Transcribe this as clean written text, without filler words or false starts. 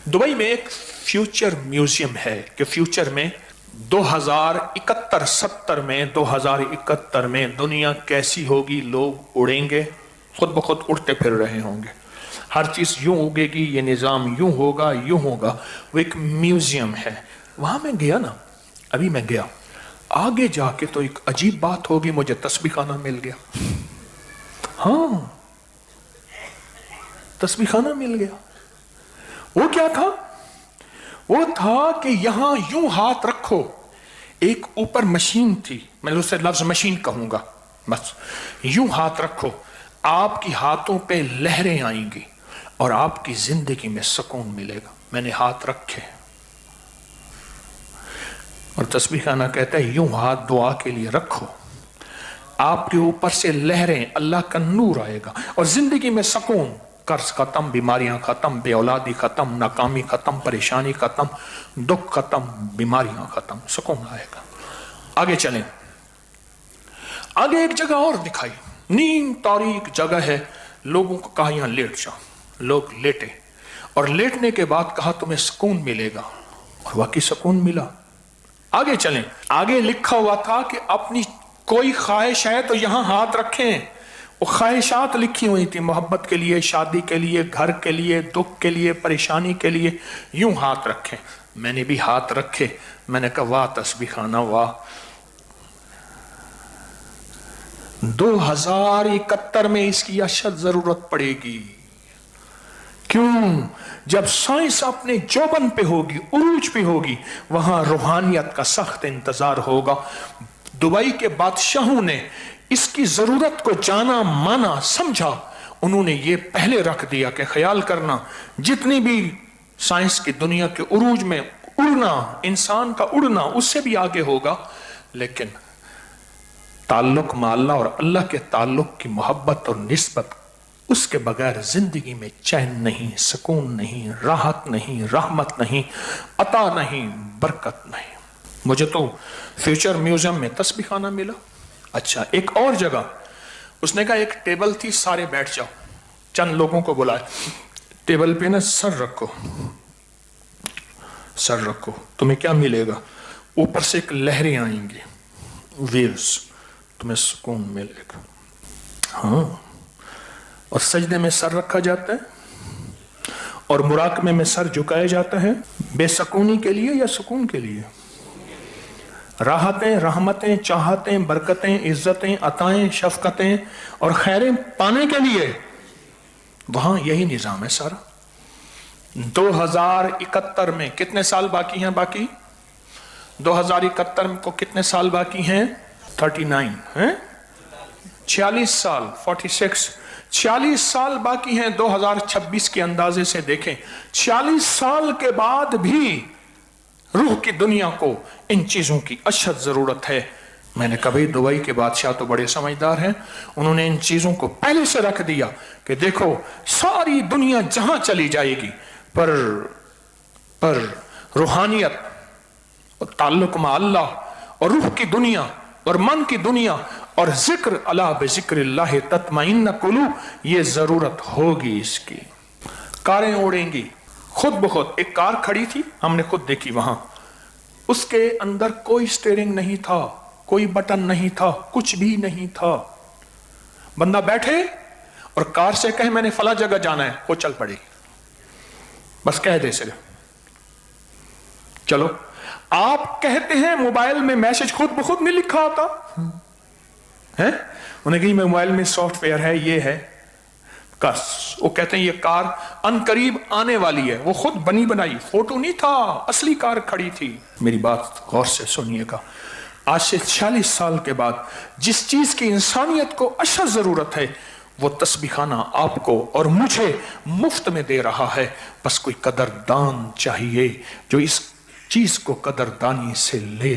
Dubai में एक future museum है कि फ्यूचर में 2071 में 2071 में दुनिया कैसी होगी, लोग उड़ेंगे, खुद ब खुद उड़ते फिर रहे होंगे, हर चीज यूं उगेगी, ये निजाम यूं होगा यूं होगा। वो एक म्यूजियम है। वहां मैं गया ना, अभी मैं गया, आगे जाके तो एक अजीब बात होगी, मुझे तस्बीह खाना मिल गया। हाँ, तस्बीह खाना मिल गया। वो क्या था? वो था कि यहां यूं हाथ रखो, एक ऊपर मशीन थी, मैं उसे लफ्ज मशीन कहूंगा, बस यूं हाथ रखो, आपकी हाथों पे लहरें आएंगी और आपकी जिंदगी में सुकून मिलेगा। मैंने हाथ रखे और तस्बीह खाना कहता है यूं हाथ दुआ के लिए रखो, आपके ऊपर से लहरें, अल्लाह का नूर आएगा और जिंदगी में सुकून, कर्ज खत्म, बीमारियां खत्म, बेऔलादी खत्म, नाकामी खत्म, परेशानी खत्म, दुख खत्म, बीमारियां खत्म, सुकून आएगा। आगे चलें, आगे एक जगह और दिखाई, नीम तारीक जगह है, लोगों को कहा यहां लेट जाओ, लोग लेटे और लेटने के बाद कहा तुम्हें सुकून मिलेगा और वाकई सुकून मिला। आगे चलें, आगे लिखा हुआ था कि अपनी कोई ख्वाहिश है तो यहां हाथ रखें। वो ख्वाहिशात लिखी हुई थी, मोहब्बत के लिए, शादी के लिए, घर के लिए, दुख के लिए, परेशानी के लिए, यूं हाथ रखें। मैंने भी हाथ रखे, मैंने कहा वाह तस्बीह खाना वाह। 2071 में इसकी अशद जरूरत पड़ेगी। क्यों? जब साइंस अपने जोबन पे होगी, उरूज पे होगी, वहां रूहानियत का सख्त इंतजार होगा। दुबई के बादशाहों ने इसकी जरूरत को जाना, माना, समझा, उन्होंने ये पहले रख दिया कि ख्याल करना, जितनी भी साइंस की दुनिया के उरूज में उड़ना, इंसान का उड़ना उससे भी आगे होगा, लेकिन ताल्लुक में अल्लाह और अल्लाह के ताल्लुक की मोहब्बत और निस्बत, उसके बगैर जिंदगी में चैन नहीं, सुकून नहीं, राहत नहीं, रहमत नहीं, अता नहीं, बरकत नहीं। मुझे तो फ्यूचर म्यूजियम में तस्बीह खाना मिला। अच्छा, एक और जगह उसने कहा एक टेबल थी, सारे बैठ जाओ, चंद लोगों को बुलाए, टेबल पे ना सर रखो, सर रखो, तुम्हें क्या मिलेगा? ऊपर से एक लहरें आएंगी, वेव्स, तुम्हें सुकून मिलेगा। हाँ, और सजदे में सर रखा जाता है और मुराकबे में सर झुकाया जाता है, बेसुकूनी के लिए या सुकून के लिए? राहतें, रहमतें, चाहतें, बरकतें, इज्जतें, अताएं, शफकतें और खैरें पाने के लिए वहां यही निजाम है सारा। 2071 में कितने साल बाकी हैं? बाकी 2071 को कितने साल बाकी हैं? 39 हैं, 46 साल, 46 साल बाकी हैं। 2026 के अंदाजे से देखें, 46 साल के बाद भी रूह की दुनिया को इन चीजों की अशद जरूरत है। मैंने कभी, दुबई के बादशाह तो बड़े समझदार हैं, उन्होंने इन चीजों को पहले से रख दिया कि देखो सारी दुनिया जहां चली जाएगी, पर रूहानियत और ताल्लुक में अल्लाह और रूह की दुनिया और मन की दुनिया और जिक्र, अला बिज़िक्रिल्लाह तत्मइन्न कुलूब, ये जरूरत होगी इसकी। कारें उड़ेंगी खुद ब खुद। एक कार खड़ी थी, हमने खुद देखी वहां, उसके अंदर कोई स्टीयरिंग नहीं था, कोई बटन नहीं था, कुछ भी नहीं था। बंदा बैठे और कार से कहे मैंने फला जगह जाना है, वो चल पड़ेगी, बस कह दे सिर्फ चलो। आप कहते हैं मोबाइल में मैसेज खुद ब खुद नहीं लिखा आता है, उन्हें कही मोबाइल में सॉफ्टवेयर है, ये है कस, वो कहते हैं ये कार अनकरीब आने वाली है, वो खुद बनी बनाई, फोटो नहीं था, असली कार खड़ी थी। मेरी बात गौर से सुनिएगा, आज से 46 साल के बाद जिस चीज की इंसानियत को अशद जरूरत है, वो तस्बीह खाना आपको और मुझे मुफ्त में दे रहा है। बस कोई कदरदान चाहिए जो इस चीज को कदरदानी से ले।